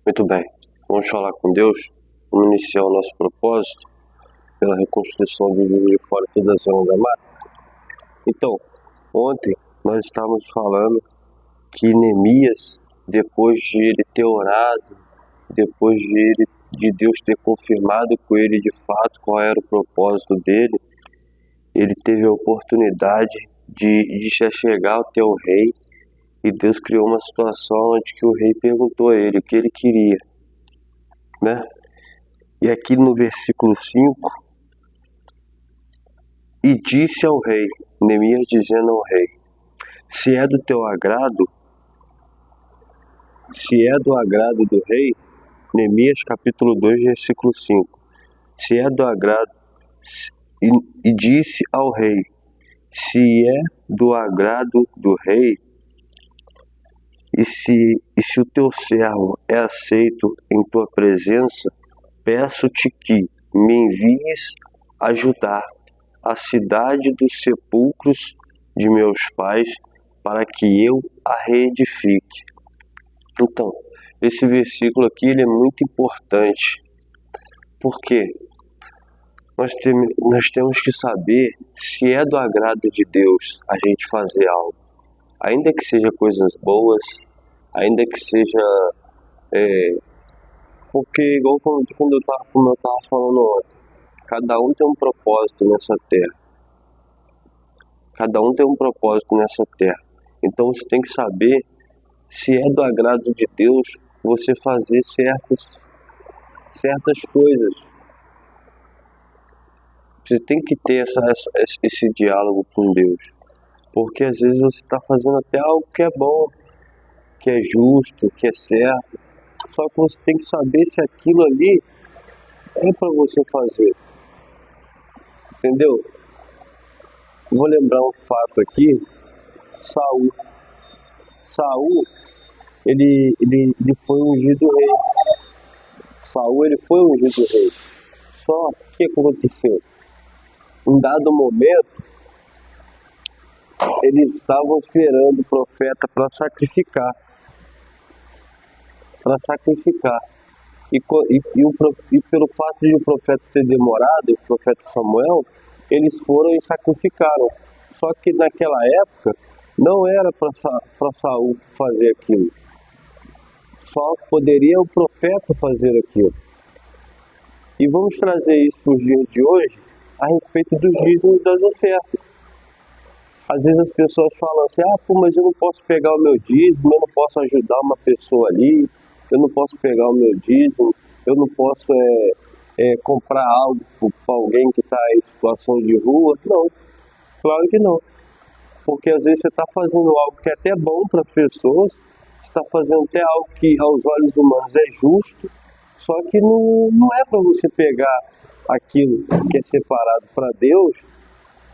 Muito bem, vamos falar com Deus, vamos iniciar o nosso propósito pela reconstrução de Juiz de Fora e toda a zona da mata. Então, ontem nós estávamos falando que Neemias, depois de ele ter orado, depois de Deus ter confirmado com ele de fato qual era o propósito dele, ele teve a oportunidade de se chegar até o rei, e Deus criou uma situação onde que o rei perguntou a ele o que ele queria, né? E aqui no versículo 5, e disse ao rei, Neemias dizendo ao rei, se é do teu agrado, se é do agrado do rei, Neemias capítulo 2, versículo 5, se é do agrado, e disse ao rei, se é do agrado do rei, e se o teu servo é aceito em tua presença, peço-te que me envies ajudar a cidade dos sepulcros de meus pais, para que eu a reedifique. Então, esse versículo aqui ele é muito importante, porque nós temos que saber se é do agrado de Deus a gente fazer algo, ainda que seja coisas boas, ainda que seja porque igual como eu estava falando ontem, cada um tem um propósito nessa terra. Cada um tem um propósito nessa terra. Então você tem que saber se é do agrado de Deus você fazer certas coisas. Você tem que ter esse diálogo com Deus. Porque às vezes você está fazendo até algo que é bom, que é justo, que é certo. Só que você tem que saber se aquilo ali é para você fazer. Entendeu? Vou lembrar um fato aqui. Saul, ele foi ungido rei. Saul, ele foi ungido rei. Só que o que aconteceu? Em dado momento, eles estavam esperando o profeta para sacrificar. E pelo fato de o profeta ter demorado, o profeta Samuel, eles foram e sacrificaram. Só que naquela época não era para Saul fazer aquilo. Só poderia o profeta fazer aquilo. E vamos trazer isso para os dias de hoje a respeito dos dízimos e das ofertas. Às vezes as pessoas falam assim, mas eu não posso pegar o meu dízimo, eu não posso ajudar uma pessoa ali, eu não posso pegar o meu dízimo, eu não posso comprar algo para alguém que está em situação de rua. Não, claro que não. Porque às vezes você está fazendo algo que é até bom para as pessoas, você está fazendo até algo que aos olhos humanos é justo, só que não é para você pegar aquilo que é separado para Deus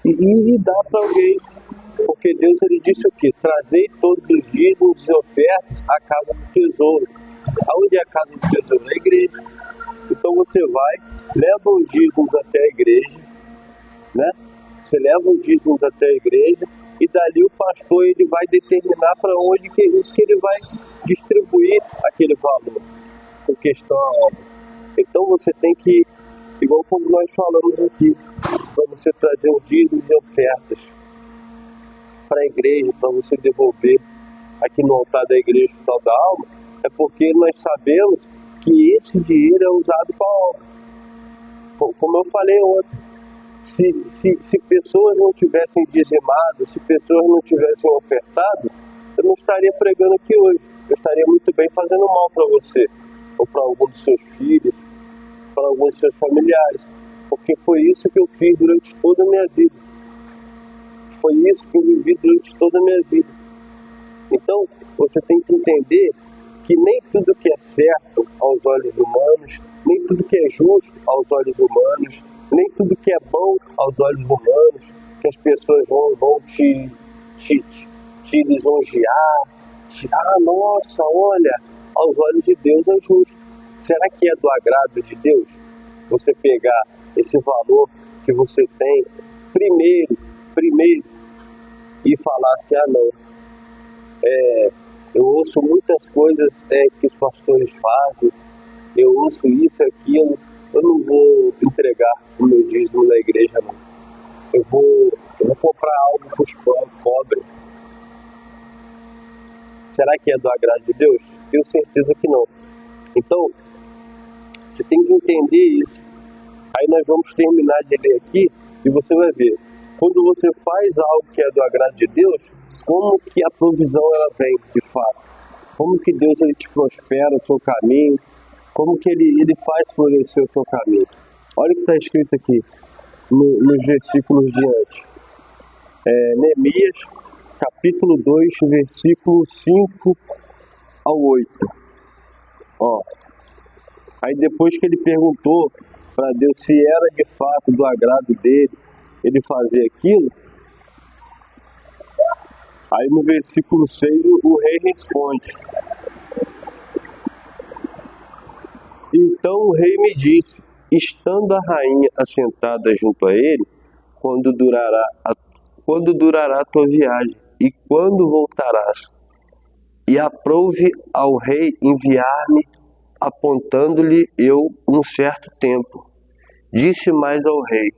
e dar para alguém. Porque Deus ele disse o quê? Trazei todos os dízimos e ofertas à casa do tesouro. Aonde é a casa do tesouro? A igreja. Então você vai, leva os dízimos até a igreja, né? Você leva os dízimos até a igreja e dali o pastor ele vai determinar para onde que ele vai distribuir aquele valor, por questão à obra. Então você tem que, igual como nós falamos aqui, para você trazer os dízimos e ofertas para a igreja, para você devolver aqui no altar da igreja Hospital da Alma, é porque nós sabemos que esse dinheiro é usado para a obra. Como eu falei ontem, se pessoas não tivessem dizimado, se pessoas não tivessem ofertado, eu não estaria pregando aqui hoje. Eu estaria muito bem fazendo mal para você, ou para algum dos seus filhos, para alguns dos seus familiares, porque foi isso que eu fiz durante toda a minha vida. Foi isso que eu vivi durante toda a minha vida. Então, você tem que entender que nem tudo que é certo aos olhos humanos, nem tudo que é justo aos olhos humanos, nem tudo que é bom aos olhos humanos, que as pessoas vão te lisonjear, nossa, olha, aos olhos de Deus é justo. Será que é do agrado de Deus você pegar esse valor que você tem primeiro e falar assim, não, eu ouço muitas coisas que os pastores fazem, eu ouço isso e aquilo, eu não vou entregar o meu dízimo na igreja, não. Eu vou comprar algo para os pobres. Será que é do agrado de Deus? Tenho certeza que não. Então, você tem que entender isso. Aí nós vamos terminar de ler aqui e você vai ver. Quando você faz algo que é do agrado de Deus, como que a provisão ela vem, de fato. Como que Deus ele te prospera o seu caminho. Como que ele faz florescer o seu caminho. Olha o que está escrito aqui, nos versículos diante. Neemias, capítulo 2, versículo 5 ao 8. Ó. Aí depois que ele perguntou para Deus se era de fato do agrado dele ele fazer aquilo, aí no versículo 6 o rei responde. Então o rei me disse, estando a rainha assentada junto a ele, quando durará a tua viagem e quando voltarás? E aprouve ao rei enviar-me, apontando-lhe eu um certo tempo. Disse mais ao rei,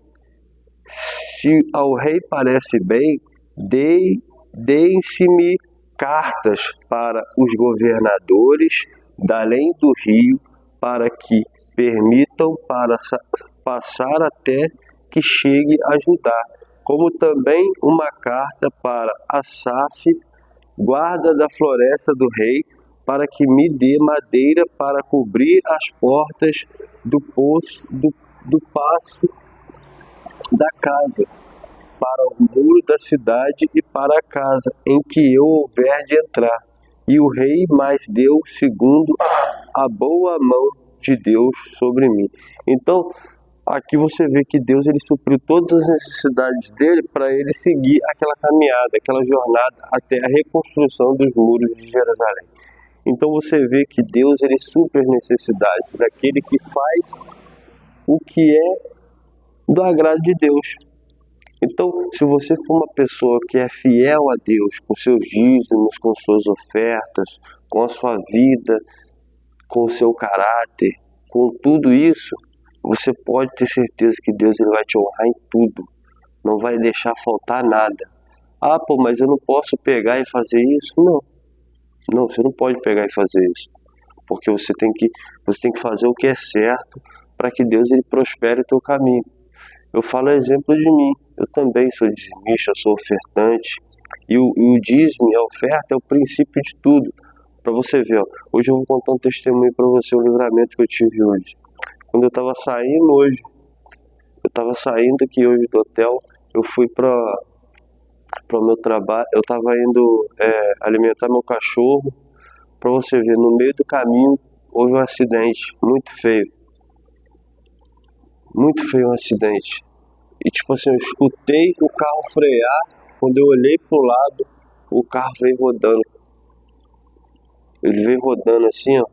se ao rei parece bem, deem-se-me cartas para os governadores da além do rio, para que permitam passar até que chegue a Judá, como também uma carta para Asaf, guarda da floresta do rei, para que me dê madeira para cobrir as portas do paço da casa, para o muro da cidade e para a casa em que eu houver de entrar. E o rei mais deu segundo a boa mão de Deus sobre mim. Então, aqui você vê que Deus ele supriu todas as necessidades dele para ele seguir aquela caminhada, aquela jornada até a reconstrução dos muros de Jerusalém. Então você vê que Deus ele supre as necessidades daquele que faz o que é do agrado de Deus. Então, se você for uma pessoa que é fiel a Deus, com seus dízimos, com suas ofertas, com a sua vida, com o seu caráter, com tudo isso, você pode ter certeza que Deus ele vai te honrar em tudo. Não vai deixar faltar nada. Ah, pô, mas eu não posso pegar e fazer isso? Não, você não pode pegar e fazer isso. Porque você tem que fazer o que é certo para que Deus ele prospere o teu caminho. Eu falo exemplo de mim. Eu também sou dizimista, sou ofertante. E o dízimo e a oferta é o princípio de tudo. Para você ver, ó, hoje eu vou contar um testemunho para você, o livramento que eu tive hoje. Quando eu estava saindo aqui hoje do hotel, eu fui para o meu trabalho, eu estava indo alimentar meu cachorro. Para você ver, no meio do caminho houve um acidente muito feio um acidente. E tipo assim, eu escutei o carro frear, quando eu olhei pro lado, o carro veio rodando. Ele veio rodando assim, ó,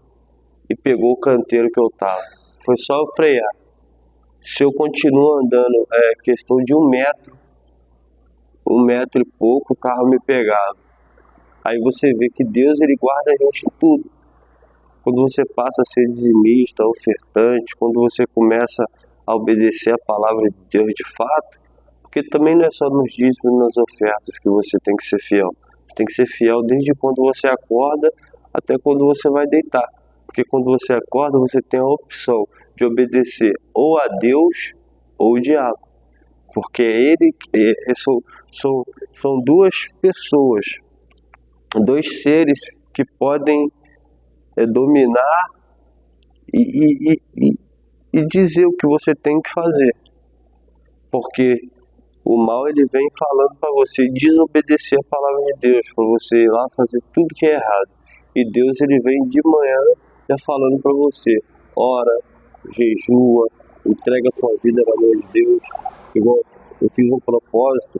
e pegou o canteiro que eu tava. Foi só eu frear. Se eu continuo andando, questão de 1 metro e pouco, o carro me pegava. Aí você vê que Deus ele guarda a gente em tudo. Quando você passa a ser dizimista, ofertante, quando você começa a obedecer a palavra de Deus de fato, porque também não é só nos dízimos e nas ofertas que você tem que ser fiel. Você tem que ser fiel desde quando você acorda até quando você vai deitar. Porque quando você acorda, você tem a opção de obedecer ou a Deus ou o diabo. Porque são duas pessoas, dois seres que podem dominar e dizer o que você tem que fazer. Porque o mal ele vem falando para você desobedecer a palavra de Deus, para você ir lá fazer tudo que é errado. E Deus ele vem de manhã já falando para você, ora, jejua, entrega a tua vida na mão de Deus. Igual eu fiz um propósito,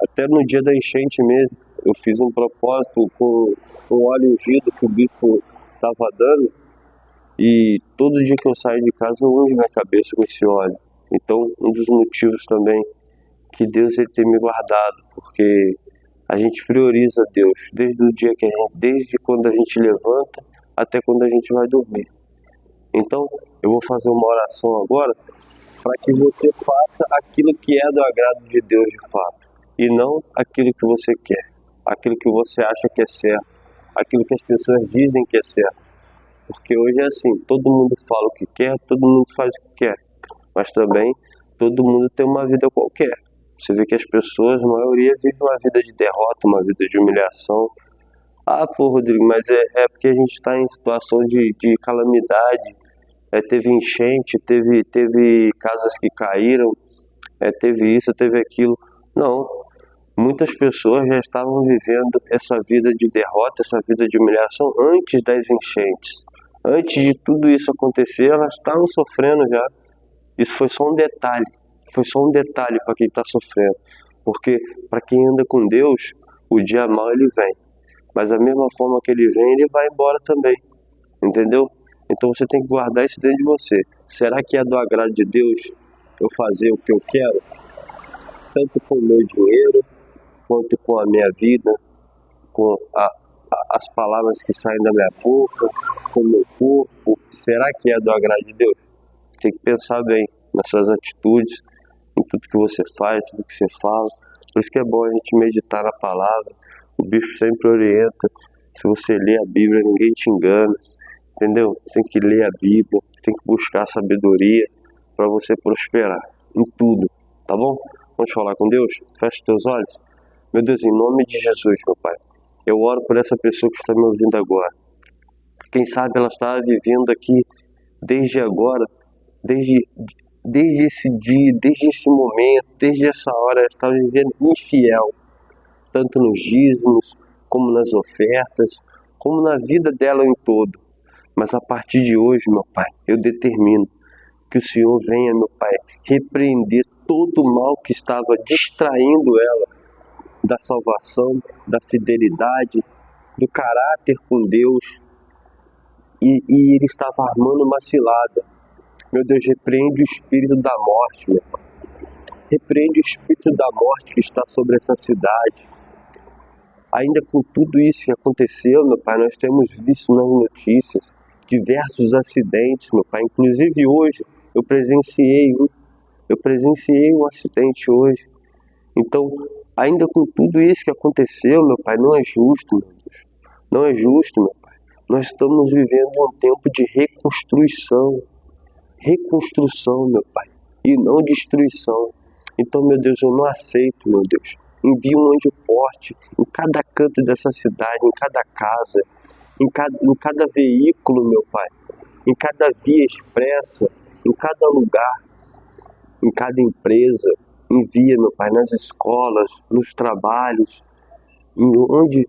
até no dia da enchente mesmo, eu fiz um propósito com óleo ungido que o bispo estava dando, e todo dia que eu saio de casa eu unjo minha cabeça com esse óleo. Então, um dos motivos também que Deus ele tem me guardado, porque A gente prioriza Deus desde o dia que desde quando a gente levanta até quando a gente vai dormir. Então, eu vou fazer uma oração agora para que você faça aquilo que é do agrado de Deus de fato, e não aquilo que você quer, aquilo que você acha que é certo, aquilo que as pessoas dizem que é certo. Porque hoje é assim, todo mundo fala o que quer, todo mundo faz o que quer, mas também todo mundo tem uma vida qualquer. Você vê que as pessoas, a maioria, vive uma vida de derrota, uma vida de humilhação. Ah, pô, Rodrigo, mas é porque a gente está em situação de calamidade. Teve enchente, teve casas que caíram, teve isso, teve aquilo. Não, muitas pessoas já estavam vivendo essa vida de derrota, essa vida de humilhação antes das enchentes. Antes de tudo isso acontecer, elas estavam sofrendo já. Isso foi só um detalhe. Foi só um detalhe para quem está sofrendo. Porque para quem anda com Deus, o dia mau ele vem. Mas da mesma forma que ele vem, ele vai embora também. Entendeu? Então você tem que guardar isso dentro de você. Será que é do agrado de Deus eu fazer o que eu quero? Tanto com o meu dinheiro, quanto com a minha vida, com as palavras que saem da minha boca, com o meu corpo. Será que é do agrado de Deus? Tem que pensar bem nas suas atitudes, em tudo que você faz, tudo que você fala. Por isso que é bom a gente meditar na palavra. O bispo sempre orienta. Se você lê a Bíblia, ninguém te engana. Entendeu? Você tem que ler a Bíblia, você tem que buscar sabedoria para você prosperar em tudo, tá bom? Vamos falar com Deus? Feche teus olhos. Meu Deus, em nome de Jesus, meu Pai, eu oro por essa pessoa que está me ouvindo agora. Quem sabe ela estava vivendo aqui desde agora, desde esse dia, desde esse momento, desde essa hora, ela estava vivendo infiel, tanto nos dízimos, como nas ofertas, como na vida dela em todo. Mas a partir de hoje, meu Pai, eu determino que o Senhor venha, meu Pai, repreender todo o mal que estava distraindo ela da salvação, da fidelidade, do caráter com Deus, e ele estava armando uma cilada. Meu Deus, repreende o espírito da morte, meu Pai. Repreende o espírito da morte que está sobre essa cidade. Ainda com tudo isso que aconteceu, meu Pai, nós temos visto nas notícias diversos acidentes, meu Pai. Inclusive hoje eu presenciei um acidente hoje. Então, ainda com tudo isso que aconteceu, meu Pai, não é justo, meu Deus. Não é justo, meu Pai. Nós estamos vivendo um tempo de reconstrução. Reconstrução, meu Pai, e não destruição. Então, meu Deus, eu não aceito, meu Deus. Envie um anjo forte em cada canto dessa cidade, em cada casa, em cada veículo, meu Pai, em cada via expressa, em cada lugar, em cada empresa. Envia, meu Pai, nas escolas, nos trabalhos, onde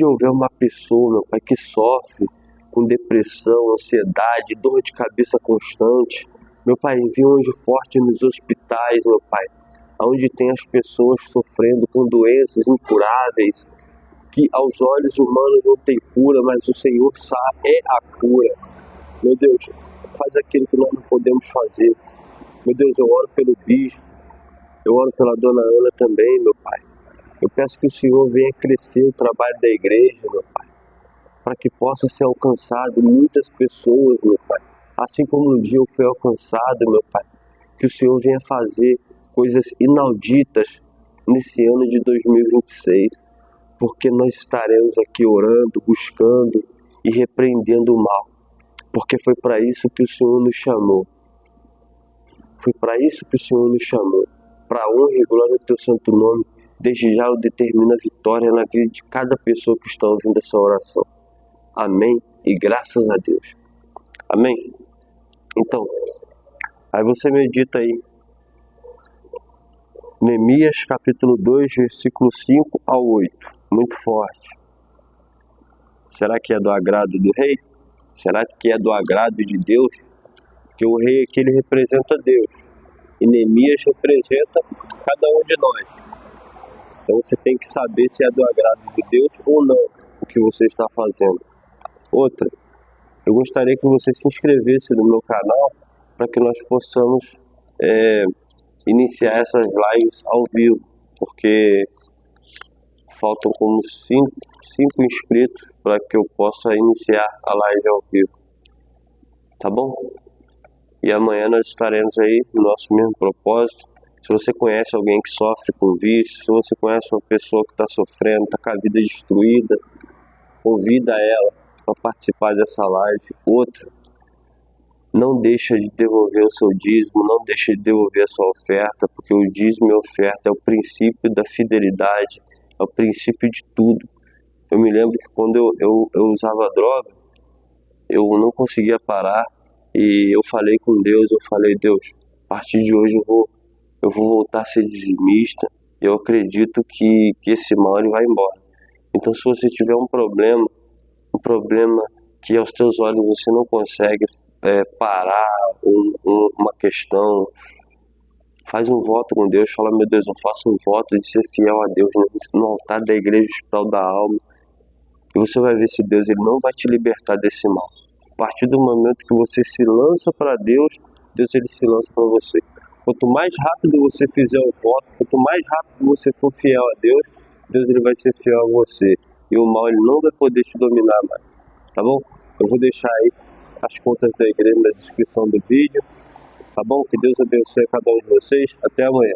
houver uma pessoa, meu Pai, que sofre com depressão, ansiedade, dor de cabeça constante. Meu Pai, envia um anjo forte nos hospitais, meu Pai, onde tem as pessoas sofrendo com doenças incuráveis, que aos olhos humanos não tem cura, mas o Senhor sabe, é a cura. Meu Deus, faz aquilo que nós não podemos fazer. Meu Deus, eu oro pelo bispo, eu oro pela dona Ana também, meu Pai. Eu peço que o Senhor venha crescer o trabalho da igreja, meu Pai, para que possa ser alcançado muitas pessoas, meu Pai. Assim como um dia eu fui alcançado, meu Pai, que o Senhor venha fazer coisas inauditas nesse ano de 2026, porque nós estaremos aqui orando, buscando e repreendendo o mal, porque foi para isso que o Senhor nos chamou. Foi para isso que o Senhor nos chamou, para a honra e glória do teu santo nome. Desde já eu determino a vitória na vida de cada pessoa que está ouvindo essa oração. Amém e graças a Deus. Amém? Então, aí você medita aí. Neemias capítulo 2, versículo 5 ao 8. Muito forte. Será que é do agrado do rei? Será que é do agrado de Deus? Porque o rei aqui ele representa Deus. E Neemias representa cada um de nós. Então você tem que saber se é do agrado de Deus ou não o que você está fazendo. Outra, eu gostaria que você se inscrevesse no meu canal para que nós possamos iniciar essas lives ao vivo, porque faltam como cinco inscritos para que eu possa iniciar a live ao vivo, tá bom? E amanhã nós estaremos aí no nosso mesmo propósito. Se você conhece alguém que sofre com vício, se você conhece uma pessoa que está sofrendo, está com a vida destruída, convida ela para participar dessa live. Outra, não deixa de devolver o seu dízimo, não deixa de devolver a sua oferta, porque o dízimo e a oferta é o princípio da fidelidade, é o princípio de tudo. Eu me lembro que quando eu usava droga, eu não conseguia parar e eu falei com Deus, Deus, a partir de hoje eu vou voltar a ser dizimista, eu acredito que esse mal ele vai embora. Então se você tiver um problema que aos teus olhos você não consegue parar uma questão, faz um voto com Deus, fala, meu Deus, eu faço um voto de ser fiel a Deus no altar da igreja Hospital da Alma, e você vai ver se Deus ele não vai te libertar desse mal. A partir do momento que você se lança para Deus, Deus ele se lança para você. Quanto mais rápido você fizer o voto, quanto mais rápido você for fiel a Deus, Deus ele vai ser fiel a você. E o mal ele não vai poder te dominar mais. Tá bom? Eu vou deixar aí as contas da igreja na descrição do vídeo. Tá bom? Que Deus abençoe a cada um de vocês. Até amanhã.